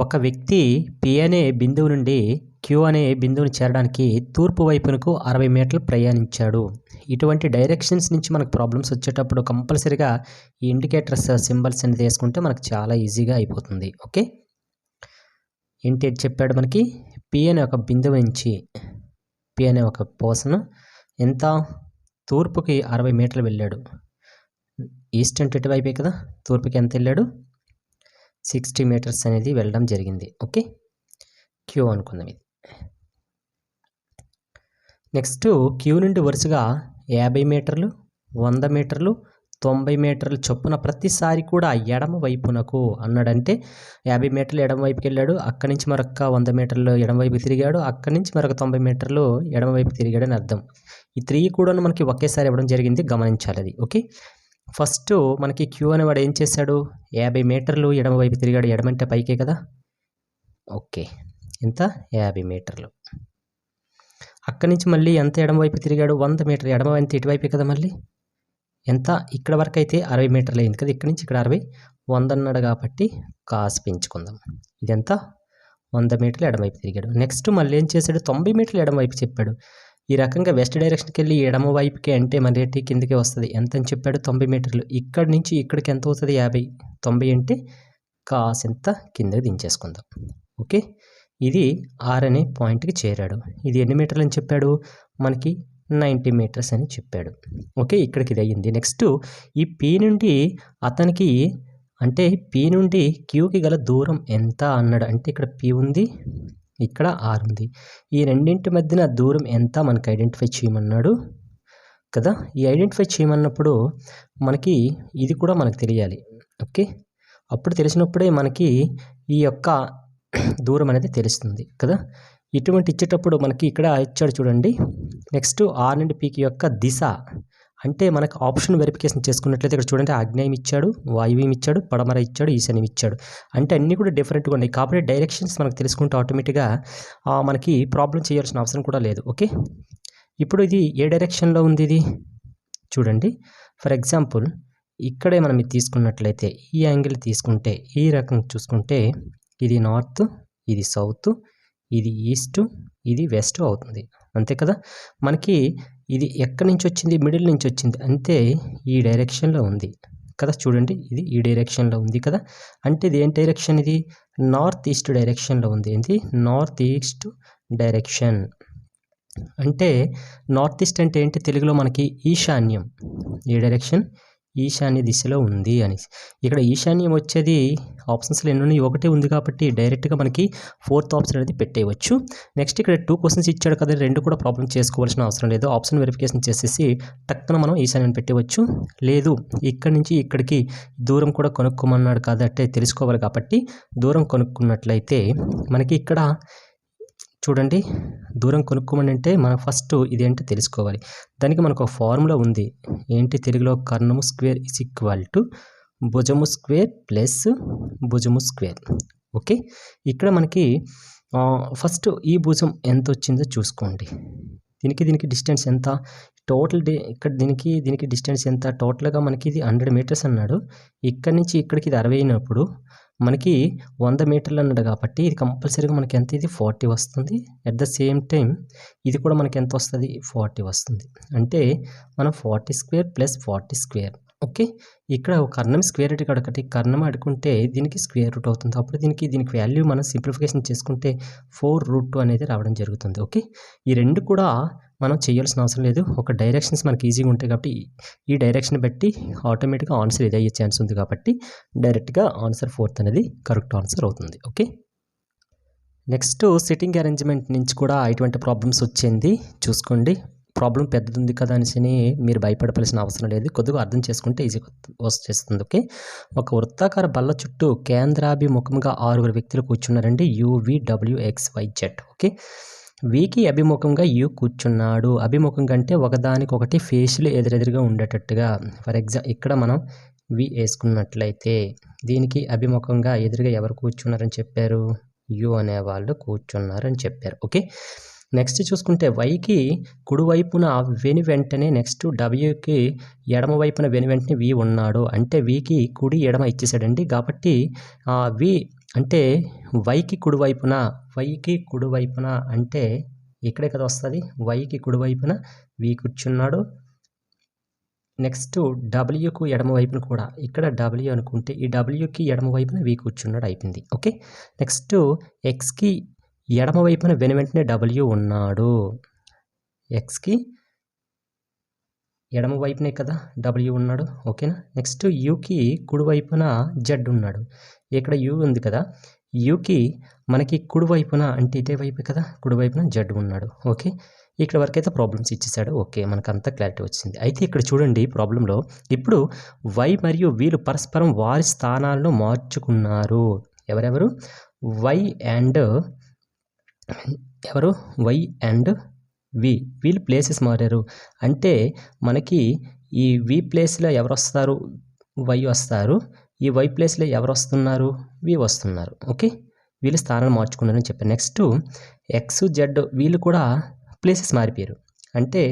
ఒక వ్యక్తి పి అనే బిందువు నుండి క్యూ అనే బిందువుని చేరడానికి తూర్పు వైపునకు 60 మీటర్లు ప్రయాణించాడు. ఇటువంటి డైరెక్షన్స్ నుంచి మనకు ప్రాబ్లమ్స్ వచ్చేటప్పుడు కంపల్సరీగా ఈ ఇండికేటర్స్ సింబల్స్ అనేది వేసుకుంటే మనకు చాలా ఈజీగా అయిపోతుంది. ఓకే, ఏంటి చెప్పాడు మనకి? పి అనే ఒక బిందువు నుంచి పి అనే ఒక పర్సన్ ఎంత తూర్పుకి 60 మీటర్లు వెళ్ళాడు. ఈస్ట్ అంటే ఇటువైపే కదా, తూర్పుకి ఎంత వెళ్ళాడు? 60 మీటర్స్ అనేది వెళ్ళడం జరిగింది. ఓకే, క్యూ అనుకుందాం ఇది. నెక్స్ట్ క్యూ నుండి వరుసగా 50 మీటర్లు, 100 మీటర్లు, 90 మీటర్లు చొప్పున ప్రతిసారి కూడా ఎడమ వైపునకు అన్నాడంటే 50 మీటర్లు ఎడమ వైపుకి వెళ్ళాడు, అక్కడి నుంచి మరొక 100 మీటర్లు ఎడమ వైపు తిరిగాడు, అక్కడి నుంచి మరొక 90 మీటర్లు ఎడమ వైపు తిరిగాడు అని అర్థం. ఈ 3 కూడా మనకి ఒకేసారి ఇవ్వడం జరిగింది, గమనించాలి అది. ఓకే, ఫస్ట్ మనకి క్యూ అనేవాడు ఏం చేశాడు? 50 మీటర్లు ఎడమ వైపు తిరిగాడు. ఎడమంటే పైకే కదా. ఓకే, ఎంత? 50 మీటర్లు. అక్కడి నుంచి మళ్ళీ ఎంత ఎడమ వైపు తిరిగాడు? 100 మీటర్లు. ఎడమ ఎంత ఇటువైపే కదా, మళ్ళీ ఎంత? ఇక్కడ వరకు అయితే 60 మీటర్లు అయింది కదా, ఇక్కడి నుంచి ఇక్కడ 60, 100 అన్నాడు కాబట్టి కాసు పెంచుకుందాం. ఇదెంత? 100 మీటర్లు ఎడమవైపు తిరిగాడు. నెక్స్ట్ మళ్ళీ ఏం చేశాడు? 90 మీటర్లు ఎడమవైపు చెప్పాడు. ఈ రకంగా వెస్ట్ డైరెక్షన్కి వెళ్ళి ఎడమ వైపుకి అంటే మన రేటు కిందకే వస్తుంది. ఎంత అని చెప్పాడు? 90 మీటర్లు. ఇక్కడి నుంచి ఇక్కడికి ఎంత అవుతుంది? 50. 90 అంటే కాసింత కిందకి దించేసుకుందాం. ఓకే, ఇది ఆర్ అనే పాయింట్కి చేరాడు. ఇది ఎన్ని మీటర్లు అని చెప్పాడు? మనకి 90 మీటర్స్ అని చెప్పాడు. ఓకే, ఇక్కడికి ఇది అయ్యింది. నెక్స్ట్ ఈ పి నుండి అతనికి అంటే పి నుండి క్యూకి గల దూరం ఎంత అన్నాడు. అంటే ఇక్కడ పి ఉంది, ఇక్కడ ఆర్ ఉంది. ఈ రెండింటి మధ్యన దూరం ఎంత మనకి ఐడెంటిఫై చేయమన్నాడు కదా. ఈ ఐడెంటిఫై చేయమన్నప్పుడు మనకి ఇది కూడా మనకు తెలియాలి. ఓకే, అప్పుడు తెలిసినప్పుడే మనకి ఈ యొక్క దూరం అనేది తెలుస్తుంది కదా. ఇటువంటి ఇచ్చేటప్పుడు మనకి ఇక్కడ ఇచ్చాడు చూడండి. నెక్స్ట్ ఆర్ నుండి పీకి యొక్క దిశ అంటే మనకు ఆప్షన్ వెరిఫికేషన్ చేసుకున్నట్లయితే ఇక్కడ చూడండి, ఆగ్నేయం ఇచ్చాడు, వాయువ్యం ఇచ్చాడు, పడమర ఇచ్చాడు, ఈశాన్యం ఇచ్చాడు. అంటే అన్నీ కూడా డిఫరెంట్గా ఉన్నాయి. కాబట్టి డైరెక్షన్స్ మనకు తెలుసుకుంటే ఆటోమేటిక్గా మనకి ప్రాబ్లం చేయాల్సిన అవసరం కూడా లేదు. ఓకే, ఇప్పుడు ఇది ఏ డైరెక్షన్లో ఉంది? ఇది చూడండి. ఫర్ ఎగ్జాంపుల్ ఇక్కడే మనం ఇది తీసుకున్నట్లయితే ఈ యాంగిల్ తీసుకుంటే ఈ రకం చూసుకుంటే ఇది నార్త్, ఇది సౌత్, ఇది ఈస్ట్, ఇది వెస్ట్ అవుతుంది. అంతే కదా. మనకి ఇది ఎక్కడి నుంచి వచ్చింది? మిడిల్ నుంచి వచ్చింది. అంతే ఈ డైరెక్షన్లో ఉంది కదా. చూడండి, ఇది ఈ డైరెక్షన్లో ఉంది కదా. అంటే ఇది ఏం డైరెక్షన్? ఇది నార్త్ ఈస్ట్ డైరెక్షన్లో ఉంది. ఏంటి? North east direction. అంటే నార్త్ ఈస్ట్ అంటే ఏంటి? తెలుగులో మనకి ఈశాన్యం. ఈ డైరెక్షన్ ఈశాన్య దిశలో ఉంది అని. ఇక్కడ ఈశాన్యం వచ్చేది ఆప్షన్స్లో ఎన్ని ఉన్నాయి? ఒకటే ఉంది కాబట్టి డైరెక్ట్గా మనకి 4th ఆప్షన్ అనేది పెట్టేయవచ్చు. నెక్స్ట్ ఇక్కడ 2 క్వశ్చన్స్ ఇచ్చాడు కదా, 2 కూడా ప్రాబ్లం చేసుకోవాల్సిన అవసరం లేదు. ఆప్షన్ వెరిఫికేషన్ చేసేసి టక్కున మనం ఈశాన్యం పెట్టేయవచ్చు. లేదు ఇక్కడి నుంచి ఇక్కడికి దూరం కూడా కొనుక్కోమన్నాడు కాబట్టి తెలుసుకోవాలి. కాబట్టి దూరం కొనుక్కున్నట్లయితే మనకి ఇక్కడ చూడండి, దూరం కొనుక్కోమని అంటే మనం ఫస్ట్ ఇదేంటో తెలుసుకోవాలి. దానికి మనకు ఒక ఫార్ములా ఉంది. ఏంటి? తెలుగులో కర్ణము స్క్వేర్ ఈజ్ ఈక్వల్ టు భుజము స్క్వేర్ ప్లస్ భుజము స్క్వేర్. ఓకే, ఇక్కడ మనకి ఫస్ట్ ఈ భుజం ఎంత వచ్చిందో చూసుకోండి. దీనికి డిస్టెన్స్ ఎంత? టోటల్ ఇక్కడ దీనికి డిస్టెన్స్ ఎంత? టోటల్గా మనకి ఇది 100 మీటర్స్ అన్నాడు. ఇక్కడి నుంచి ఇక్కడికి ఇది 60 అయినప్పుడు మనకి 100 మీటర్లు అన్నాడు కాబట్టి ఇది కంపల్సరీగా మనకి ఎంత? ఇది 40 వస్తుంది. అట్ ద సేమ్ టైం ఇది కూడా మనకి ఎంత వస్తుంది? 40 వస్తుంది. అంటే మనం 40 స్క్వేర్ ప్లస్ 40 స్క్వేర్. ఓకే, ఇక్కడ ఒక కర్ణం స్క్వేర్ రూట్ అడగటి కర్ణం అడుకుంటే దీనికి స్క్వేర్ రూట్ అవుతుంది. అప్పుడు దీనికి వాల్యూ మనం సింప్లిఫికేషన్ చేసుకుంటే 4√2 అనేది రావడం జరుగుతుంది. ఓకే, ఈ రెండు కూడా మనం చేయాల్సిన అవసరం లేదు. ఒక డైరెక్షన్స్ మనకి ఈజీగా ఉంటాయి కాబట్టి ఈ డైరెక్షన్ బట్టి ఆటోమేటిక్గా ఆన్సర్ ఇది అయ్యే ఛాన్స్ ఉంది కాబట్టి డైరెక్ట్గా ఆన్సర్ 4th అనేది కరెక్ట్ ఆన్సర్ అవుతుంది. ఓకే, నెక్స్ట్ సిట్టింగ్ అరేంజ్మెంట్ నుంచి కూడా ఇటువంటి ప్రాబ్లమ్స్ వచ్చింది. చూసుకోండి, ప్రాబ్లం పెద్దది ఉంది కదా అనేసి మీరు భయపడవలసిన అవసరం లేదు. కొద్దిగా అర్థం చేసుకుంటే ఈజీగా వచ్చేస్తుంది. ఓకే, ఒక వృత్తాకార బల్ల చుట్టూ కేంద్రాభిముఖంగా 6 వ్యక్తులు కూర్చున్నారండి. UVWXYZ. ఓకే, వీకి అభిముఖంగా యు కూర్చున్నాడు. అభిముఖంగా అంటే ఒకదానికొకటి ఫేస్లు ఎదురెదురుగా ఉండేటట్టుగా. ఫర్ ఎగ్జాంపుల్ ఇక్కడ మనం వి వేసుకున్నట్లయితే దీనికి అభిముఖంగా ఎదురుగా ఎవరు కూర్చున్నారని చెప్పారు? యు అనేవాళ్ళు కూర్చున్నారని చెప్పారు. ఓకే, నెక్స్ట్ చూసుకుంటే వైకి కుడివైపున వెను వెంటనే నెక్స్ట్ డబ్ల్యూకి ఎడమ వైపున వెను వెంటనే వి ఉన్నాడు. అంటే వికి కుడి ఎడమ ఇచ్చేసాడండి. కాబట్టి వి అంటే వైకి కుడివైపున అంటే ఇక్కడే కదా వస్తుంది. వైకి కుడివైపున వి కూర్చున్నాడు. నెక్స్ట్ డబ్ల్యూకు ఎడమ వైపున కూడా ఇక్కడ డబ్ల్యూ అనుకుంటే ఈ డబ్ల్యూకి ఎడమ వైపున వి కూర్చున్నాడు అయిపోయింది. ఓకే, నెక్స్ట్ ఎక్స్కి ఎడమ వైపున వెంటనే డబ్ల్యూ ఉన్నాడు. ఎక్స్కి ఎడమ వైపునే కదా డబ్ల్యూ ఉన్నాడు. ఓకేనా. నెక్స్ట్ యూకి కుడివైపున జెడ్ ఉన్నాడు. ఇక్కడ యూ ఉంది కదా, యూకి మనకి కుడివైపున అంటే ఇదే వైపు కదా, కుడివైపున జెడ్ ఉన్నాడు. ఓకే, ఇక్కడ వరకు అయితే ప్రాబ్లమ్స్ ఇచ్చేసాడు. ఓకే, మనకు అంతా క్లారిటీ వచ్చింది. అయితే ఇక్కడ చూడండి ప్రాబ్లంలో ఇప్పుడు వై మరియు వీలు పరస్పరం వారి స్థానాలను మార్చుకున్నారు. ఎవరెవరు? వై అండ్ వి, వీళ్ళు ప్లేసెస్ మారారు. అంటే మనకి ఈ వి ప్లేస్లో ఎవరు వస్తారు? వై వస్తారు. ఈ వై ప్లేస్లో ఎవరు వస్తున్నారు? వి వస్తున్నారు. ఓకే, వీళ్ళు స్థానాలు మార్చుకున్నారని చెప్పారు. నెక్స్ట్ ఎక్స్ జెడ్ వీళ్ళు కూడా ప్లేసెస్ మారిపోయారు. అంటే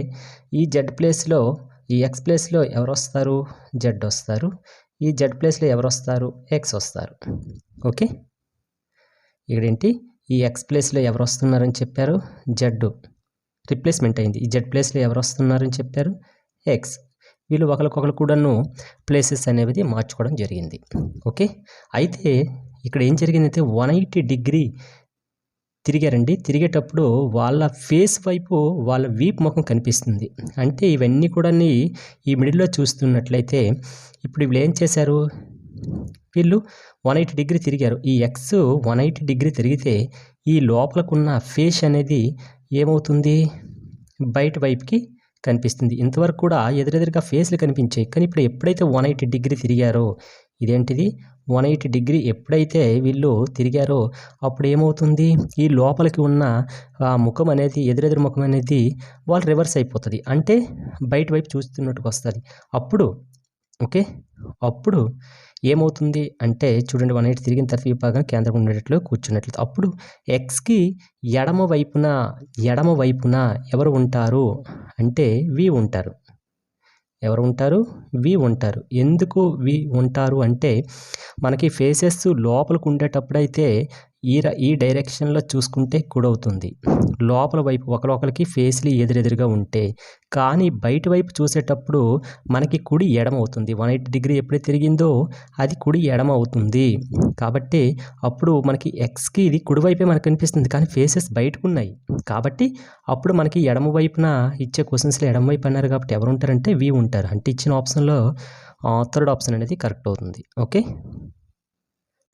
ఈ జెడ్ ప్లేస్లో ఈ ఎక్స్ ప్లేస్లో ఎవరు వస్తారు? జెడ్ వస్తారు. ఈ జెడ్ ప్లేస్లో ఎవరు వస్తారు? ఎక్స్ వస్తారు. ఓకే, ఇక్కడేంటి ఈ ఎక్స్ ప్లేస్లో ఎవరు వస్తున్నారని చెప్పారు? జెడ్ రిప్లేస్మెంట్ అయింది. ఈ జెడ్ ప్లేస్లో ఎవరు వస్తున్నారని చెప్పారు? ఎక్స్. వీళ్ళు ఒకరికొకరు కూడాను ప్లేసెస్ అనేది మార్చుకోవడం జరిగింది. ఓకే, అయితే ఇక్కడ ఏం జరిగిందంటే 180 డిగ్రీ తిరిగారండి. తిరిగేటప్పుడు వాళ్ళ ఫేస్ వైపు వాళ్ళ వీప్ ముఖం కనిపిస్తుంది. అంటే ఇవన్నీ కూడా ఈ మిడిల్లో చూస్తున్నట్లయితే ఇప్పుడు వీళ్ళు ఏం చేశారు? వీళ్ళు 180 డిగ్రీ తిరిగారు. ఈ ఎక్స్ 180 డిగ్రీ తిరిగితే ఈ లోపలకున్న ఫేస్ అనేది ఏమవుతుంది? బయట వైపుకి కనిపిస్తుంది. ఇంతవరకు కూడా ఎదురెదురుగా ఫేస్లు కనిపించాయి. కానీ ఇప్పుడు ఎప్పుడైతే 180 డిగ్రీ తిరిగారో, ఇదేంటిది 180 డిగ్రీ ఎప్పుడైతే వీళ్ళు తిరిగారో అప్పుడు ఏమవుతుంది? ఈ లోపలికి ఉన్న ముఖం అనేది ఎదురెదురు ముఖం అనేది వాళ్ళు రివర్స్ అయిపోతుంది. అంటే బయట వైపు చూస్తున్నట్టుగా వస్తుంది. అప్పుడు ఓకే, అప్పుడు ఏమవుతుంది అంటే చూడండి 180 తిరిగిన తర్వాత విభాగం కేంద్రం ఉండేటట్లు కూర్చున్నట్లయితే అప్పుడు ఎక్స్కి ఎడమ వైపున ఎవరు ఉంటారు అంటే వి ఉంటారు. ఎవరు ఉంటారు? వి ఉంటారు. ఎందుకు వి ఉంటారు అంటే మనకి ఫేసెస్ లోపలికి ఉండేటప్పుడైతే ఈ డైరెక్షన్లో చూసుకుంటే కుడవుతుంది. లోపల వైపు ఒకరికి ఫేస్లు ఎదురెదురుగా ఉంటే, కానీ బయట వైపు చూసేటప్పుడు మనకి కుడి ఎడమ అవుతుంది. 180 డిగ్రీ ఎప్పుడైతే తిరిగిందో అది కుడి ఎడమ అవుతుంది. కాబట్టి అప్పుడు మనకి ఎక్స్కి ఇది కుడివైపే మనకు కనిపిస్తుంది, కానీ ఫేసెస్ బయటకు ఉన్నాయి. కాబట్టి అప్పుడు మనకి ఎడమ వైపున ఇచ్చే క్వశ్చన్స్లో ఎడమ వైపు అన్నారు కాబట్టి ఎవరు ఉంటారంటే వి ఉంటారు. అంటే ఇచ్చిన ఆప్షన్లో థర్డ్ ఆప్షన్ అనేది కరెక్ట్ అవుతుంది. ఓకే,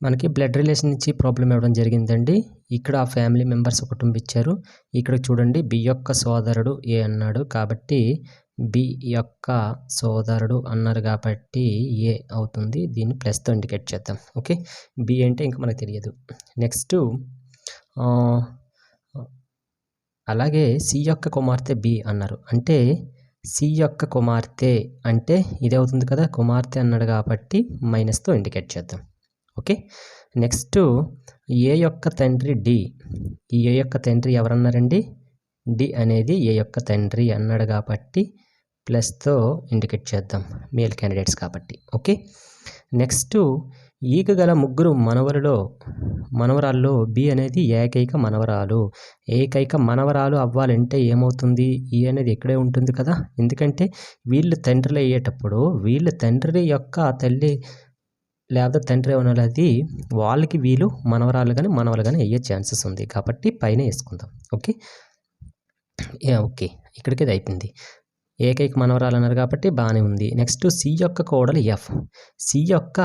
మనకి బ్లడ్ రిలేషన్ నుంచి ప్రాబ్లం ఇవ్వడం జరిగిందండి. ఇక్కడ ఫ్యామిలీ మెంబర్స్ కుటుంబం ఇచ్చారు. ఇక్కడ చూడండి బి యొక్క సోదరుడు ఏ అన్నాడు కాబట్టి బి యొక్క సోదరుడు అన్నారు కాబట్టి ఏ అవుతుంది. దీన్ని ప్లస్తో ఇండికేట్ చేద్దాం. ఓకే, బి అంటే ఇంకా మనకు తెలియదు. నెక్స్ట్ అలాగే సి యొక్క కుమార్తె బి అన్నారు. అంటే సి యొక్క కుమార్తె అంటే ఇదే అవుతుంది కదా, కుమార్తె అన్నాడు కాబట్టి మైనస్తో ఇండికేట్ చేద్దాం. ఓకే, నెక్స్ట్ ఏ యొక్క తండ్రి డి. ఈ ఏ యొక్క తండ్రి ఎవరన్నారండి? డి అనేది ఏ యొక్క తండ్రి అన్నాడు కాబట్టి ప్లస్తో ఇండికేట్ చేద్దాం, మేల్ క్యాండిడేట్స్ కాబట్టి. ఓకే, నెక్స్ట్ ఈగ గల ముగ్గురు మనవరాల్లో బి అనేది ఏకైక మనవరాలు అవ్వాలంటే ఏమవుతుంది? ఈ అనేది ఇక్కడే ఉంటుంది కదా, ఎందుకంటే వీళ్ళు తండ్రులు అయ్యేటప్పుడు వీళ్ళ తండ్రి యొక్క తల్లి లేదా తండ్రి అనేది వాళ్ళకి వీళ్ళు మనవరాలు కానీ మనవలు కానీ అయ్యే ఛాన్సెస్ ఉంది కాబట్టి పైన వేసుకుందాం. ఓకే, ఓకే ఇక్కడికి ఇది అయిపోయింది. ఏకైక మనవరాలు అన్నారు కాబట్టి బాగానే ఉంది. నెక్స్ట్ సి యొక్క కోడలు ఎఫ్. సి యొక్క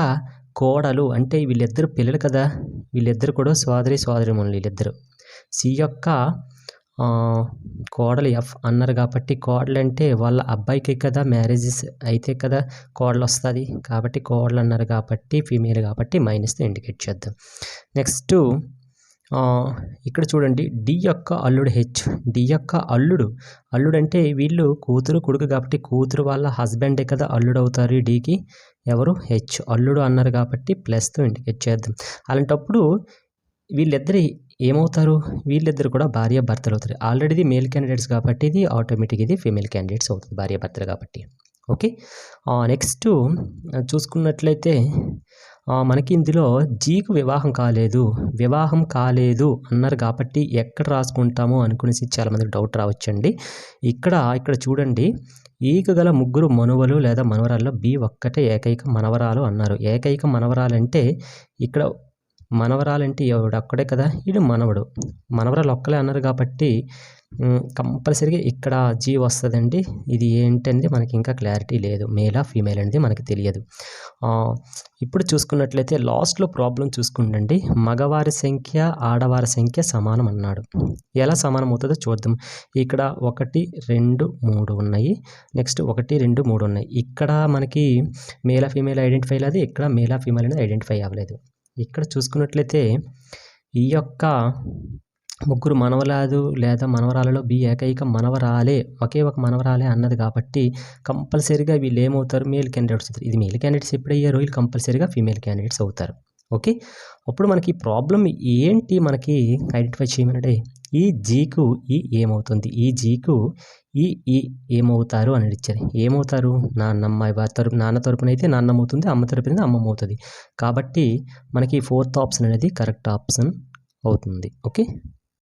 కోడలు అంటే వీళ్ళిద్దరు పిల్లలు కదా, వీళ్ళిద్దరు కూడా సోదరిమణులు వీళ్ళిద్దరు. సి యొక్క కోడలు ఎఫ్ అన్నారు కాబట్టి కోడలు అంటే వాళ్ళ అబ్బాయికి కదా మ్యారేజెస్ అయితే కదా కోడలు వస్తుంది కాబట్టి కోడలు అన్నారు కాబట్టి ఫీమేల్ కాబట్టి మైనస్తో ఇండికేట్ చేద్దాం. నెక్స్ట్ ఇక్కడ చూడండి డి యొక్క అల్లుడు హెచ్. డి యొక్క అల్లుడు అంటే వీళ్ళు కూతురు కొడుకు కాబట్టి కూతురు వాళ్ళ హస్బెండే కదా అల్లుడు అవుతారు డీకి. ఎవరు? హెచ్. అల్లుడు అన్నారు కాబట్టి ప్లస్తో ఇండికేట్ చేద్దాం. అలాంటప్పుడు వీళ్ళిద్దరు ఏమవుతారు? వీళ్ళిద్దరు కూడా భార్య భర్తలు అవుతారు. ఆల్రెడీ ఇది మేల్ క్యాండిడేట్స్ కాబట్టి ఇది ఆటోమేటిక్ ఇది ఫీమేల్ క్యాండిడేట్స్ అవుతుంది, భార్య భర్తలు కాబట్టి. ఓకే, నెక్స్ట్ చూసుకున్నట్లయితే మనకి ఇందులో జీకు వివాహం కాలేదు అన్నారు కాబట్టి ఎక్కడ రాసుకుంటాము అనుకునేసి చాలామందికి డౌట్ రావచ్చండి. ఇక్కడ చూడండి, ఈకు గల ముగ్గురు మనువలు లేదా మనవరాల్లో బి ఒక్కటే ఏకైక మనవరాలు అన్నారు. ఏకైక మనవరాలంటే ఇక్కడ మనవరాలంటే ఒక్కడే కదా, ఈడు మనవడు. మనవరాలు ఒక్కలే అన్నారు కాబట్టి కంపల్సరీగా ఇక్కడ జీ వస్తుందండి. ఇది ఏంటంటే మనకి ఇంకా క్లారిటీ లేదు, మేలా ఫీమేల్ అనేది మనకి తెలియదు. ఇప్పుడు చూసుకున్నట్లయితే లాస్ట్లో ప్రాబ్లం చూసుకుంటండి, మగవారి సంఖ్య ఆడవారి సంఖ్య సమానం అన్నాడు. ఎలా సమానం అవుతుందో చూద్దాం. ఇక్కడ 1, 2, 3 ఉన్నాయి. నెక్స్ట్ 1, 2, 3 ఉన్నాయి. ఇక్కడ మనకి మేలా ఫీమేల్ ఐడెంటిఫై లేదు, ఇక్కడ మేలా ఫీమేల్ అనేది ఐడెంటిఫై అవ్వలేదు. ఇక్కడ చూసుకున్నట్లయితే ఈ యొక్క ముగ్గురు మనవరాలు లేదా మనవరాలలో బి ఏకైక మనవరాలే, ఒకే ఒక మనవరాలే అన్నది కాబట్టి కంపల్సరీగా వీళ్ళు ఏమవుతారు, మేల్ క్యాండిడేట్స్ అవుతారు. ఇది మేల్ క్యాండిడేట్స్ ఎప్పుడయ్యారో వీళ్ళు కంపల్సరీగా ఫీమేల్ క్యాండిడేట్స్ అవుతారు. ఓకే, అప్పుడు మనకి ప్రాబ్లం ఏంటి మనకి ఐడెంటిఫై చేయమనంటే, ఈ జీకు ఈ ఏమవుతుంది, ఈ జీకు ఈ ఏమవుతారు అని ఇచ్చారు. ఏమవుతారు, నాన్న తరపున అయితే నాన్నమ్మ అవుతుంది, అమ్మ తరపున అయితే అమ్మమ్మ అవుతుంది. కాబట్టి మనకి 4th ఆప్షన్ అనేది కరెక్ట్ ఆప్షన్ అవుతుంది. ఓకే.